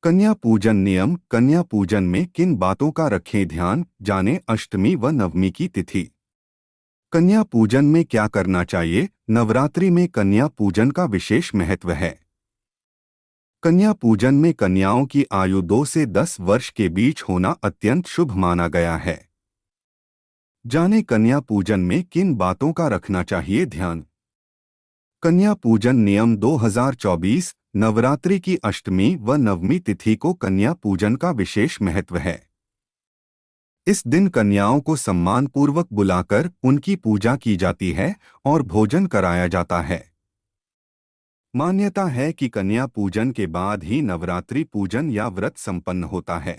कन्या पूजन नियम। कन्या पूजन में किन बातों का रखें ध्यान, जानें अष्टमी व नवमी की तिथि। कन्या पूजन में क्या करना चाहिए। नवरात्रि में कन्या पूजन का विशेष महत्व है। कन्या पूजन में कन्याओं की आयु 2 से 10 वर्ष के बीच होना अत्यंत शुभ माना गया है। जानें कन्या पूजन में किन बातों का रखना चाहिए ध्यान। कन्या पूजन नियम 2024। नवरात्रि की अष्टमी व नवमी तिथि को कन्या पूजन का विशेष महत्व है। इस दिन कन्याओं को सम्मान पूर्वक बुलाकर उनकी पूजा की जाती है और भोजन कराया जाता है। मान्यता है कि कन्या पूजन के बाद ही नवरात्रि पूजन या व्रत संपन्न होता है।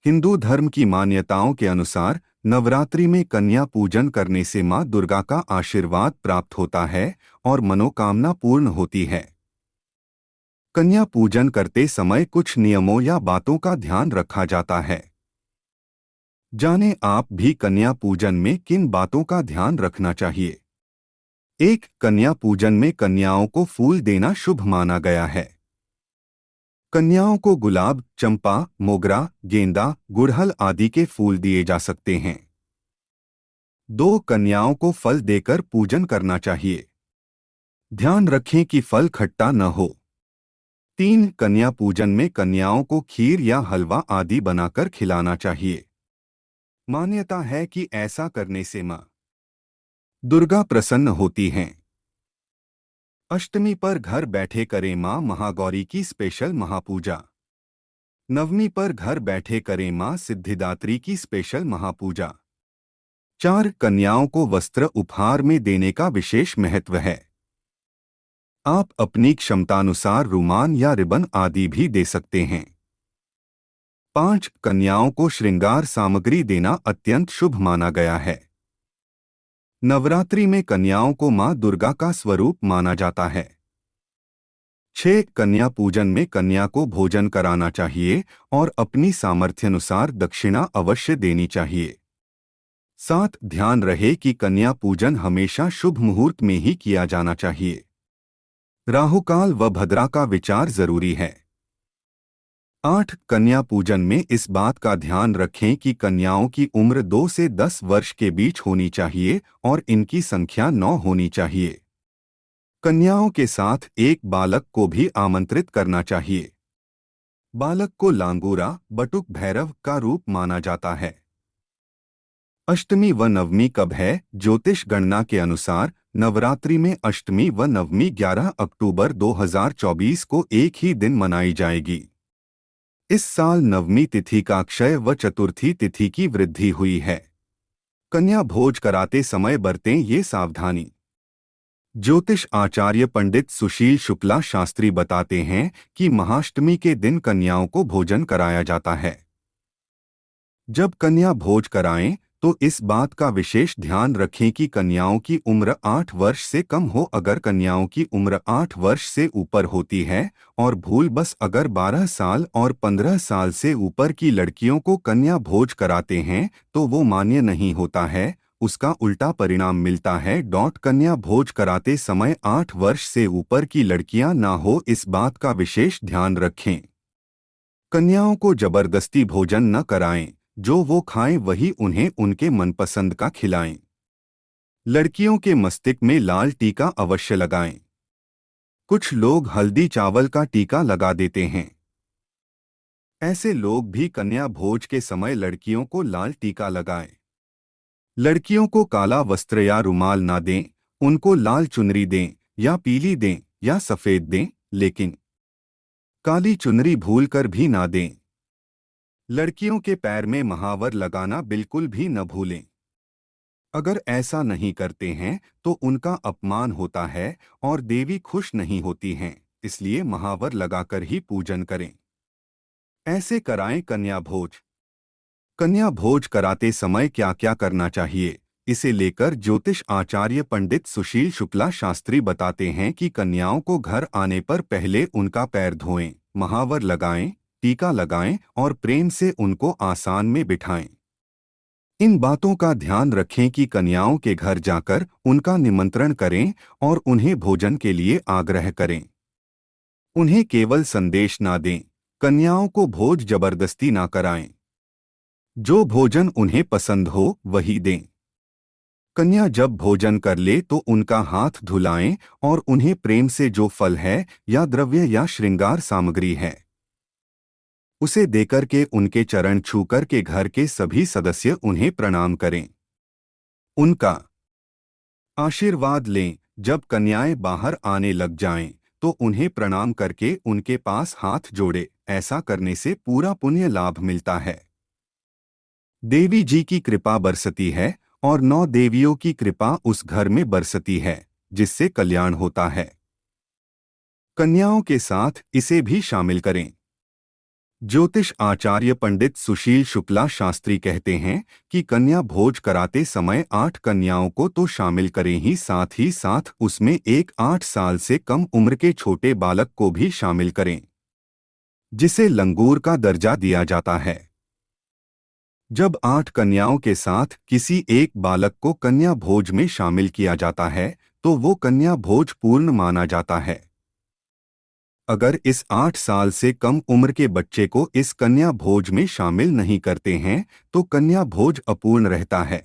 हिंदू धर्म की मान्यताओं के अनुसार नवरात्रि में कन्या पूजन करने से मां दुर्गा का आशीर्वाद प्राप्त होता है और मनोकामना पूर्ण होती है। कन्या पूजन करते समय कुछ नियमों या बातों का ध्यान रखा जाता है। जानें आप भी कन्या पूजन में किन बातों का ध्यान रखना चाहिए। 1. कन्या पूजन में कन्याओं को फूल देना शुभ माना गया है। कन्याओं को गुलाब, चंपा, मोगरा, गेंदा, गुड़हल आदि के फूल दिए जा सकते हैं। 2. कन्याओं को फल देकर पूजन करना चाहिए। ध्यान रखें कि फल खट्टा न हो। 3. कन्या पूजन में कन्याओं को खीर या हलवा आदि बनाकर खिलाना चाहिए। मान्यता है कि ऐसा करने से मां दुर्गा प्रसन्न होती हैं। अष्टमी पर घर बैठे करें मां महागौरी की स्पेशल महापूजा। नवमी पर घर बैठे करें मां सिद्धिदात्री की स्पेशल महापूजा। 4. कन्याओं को वस्त्र उपहार में देने का विशेष महत्व है। आप अपनी क्षमतानुसार रुमाल या रिबन आदि भी दे सकते हैं। 5. कन्याओं को श्रृंगार सामग्री देना अत्यंत शुभ माना गया है। नवरात्रि में कन्याओं को मां दुर्गा का स्वरूप माना जाता है। 6. कन्या पूजन में कन्या को भोजन कराना चाहिए और अपनी सामर्थ्यानुसार दक्षिणा अवश्य देनी चाहिए। 7. ध्यान रहे कि कन्या पूजन हमेशा शुभ मुहूर्त में ही किया जाना चाहिए। राहुकाल व भद्रा का विचार जरूरी है। 8. कन्या पूजन में इस बात का ध्यान रखें कि कन्याओं की उम्र 2 से 10 वर्ष के बीच होनी चाहिए और इनकी संख्या 9 होनी चाहिए। कन्याओं के साथ एक बालक को भी आमंत्रित करना चाहिए। बालक को लांगूरा, बटुक भैरव का रूप माना जाता है। अष्टमी व नवमी कब है। ज्योतिष गणना के अनुसार नवरात्रि में अष्टमी व नवमी 11 अक्टूबर 2024 को एक ही दिन मनाई जाएगी। इस साल नवमी तिथि का अक्षय व चतुर्थी तिथि की वृद्धि हुई है। कन्या भोज कराते समय बरतें ये सावधानी। ज्योतिष आचार्य पंडित सुशील शुक्ला शास्त्री बताते हैं कि महाअष्टमी के दिन कन्याओं को भोजन कराया जाता है। जब कन्या भोज कराएं तो इस बात का विशेष ध्यान रखें कि कन्याओं की उम्र 8 वर्ष से कम हो। अगर कन्याओं की उम्र 8 वर्ष से ऊपर होती है और भूल बस अगर 12 साल और 15 साल से ऊपर की लड़कियों को कन्या भोज कराते हैं तो वो मान्य नहीं होता है, उसका उल्टा परिणाम मिलता है। कन्या भोज कराते समय 8 वर्ष से ऊपर की लड़कियां ना हो, इस बात का विशेष ध्यान रखें। कन्याओं को जबरदस्ती भोजन न कराएं, जो वो खाएं वही उन्हें उनके मनपसंद का खिलाएं। लड़कियों के मस्तिष्क में लाल टीका अवश्य लगाएं। कुछ लोग हल्दी चावल का टीका लगा देते हैं। ऐसे लोग भी कन्या भोज के समय लड़कियों को लाल टीका लगाएं। लड़कियों को काला वस्त्र या रुमाल ना दें, उनको लाल चुनरी दें या पीली दें या सफेद दें, लेकिन काली चुनरी भूलकर भी ना दें। लड़कियों के पैर में महावर लगाना बिल्कुल भी न भूलें। अगर ऐसा नहीं करते हैं तो उनका अपमान होता है और देवी खुश नहीं होती हैं, इसलिए महावर लगाकर ही पूजन करें। ऐसे कराएं कन्या भोज। कन्या भोज कराते समय क्या क्या करना चाहिए, इसे लेकर ज्योतिष आचार्य पंडित सुशील शुक्ला शास्त्री बताते हैं कि कन्याओं को घर आने पर पहले उनका पैर धोएं, महावर लगाएं, टीका लगाएं और प्रेम से उनको आसन में बिठाएं। इन बातों का ध्यान रखें कि कन्याओं के घर जाकर उनका निमंत्रण करें और उन्हें भोजन के लिए आग्रह करें। उन्हें केवल संदेश ना दें, कन्याओं को भोज जबरदस्ती ना कराएं। जो भोजन उन्हें पसंद हो वही दें। कन्या जब भोजन कर ले तो उनका हाथ धुलाएं और उन्हें प्रेम से जो फल है या द्रव्य या श्रृंगार सामग्री है उसे देकर के उनके चरण छूकर के घर के सभी सदस्य उन्हें प्रणाम करें। उनका आशीर्वाद लें। जब कन्याएं बाहर आने लग जाएं, तो उन्हें प्रणाम करके उनके पास हाथ जोड़े। ऐसा करने से पूरा पुण्य लाभ मिलता है। देवी जी की कृपा बरसती है और 9 देवियों की कृपा उस घर में बरसती है, जिससे कल्याण होता है। कन्याओं के साथ इसे भी शामिल करें। ज्योतिष आचार्य पंडित सुशील शुक्ला शास्त्री कहते हैं कि कन्या भोज कराते समय 8 कन्याओं को तो शामिल करें ही साथ उसमें एक 8 साल से कम उम्र के छोटे बालक को भी शामिल करें, जिसे लंगूर का दर्जा दिया जाता है। जब 8 कन्याओं के साथ किसी एक बालक को कन्या भोज में शामिल किया जाता है तो वो कन्या भोज पूर्ण माना जाता है। अगर इस 8 साल से कम उम्र के बच्चे को इस कन्या भोज में शामिल नहीं करते हैं तो कन्या भोज अपूर्ण रहता है।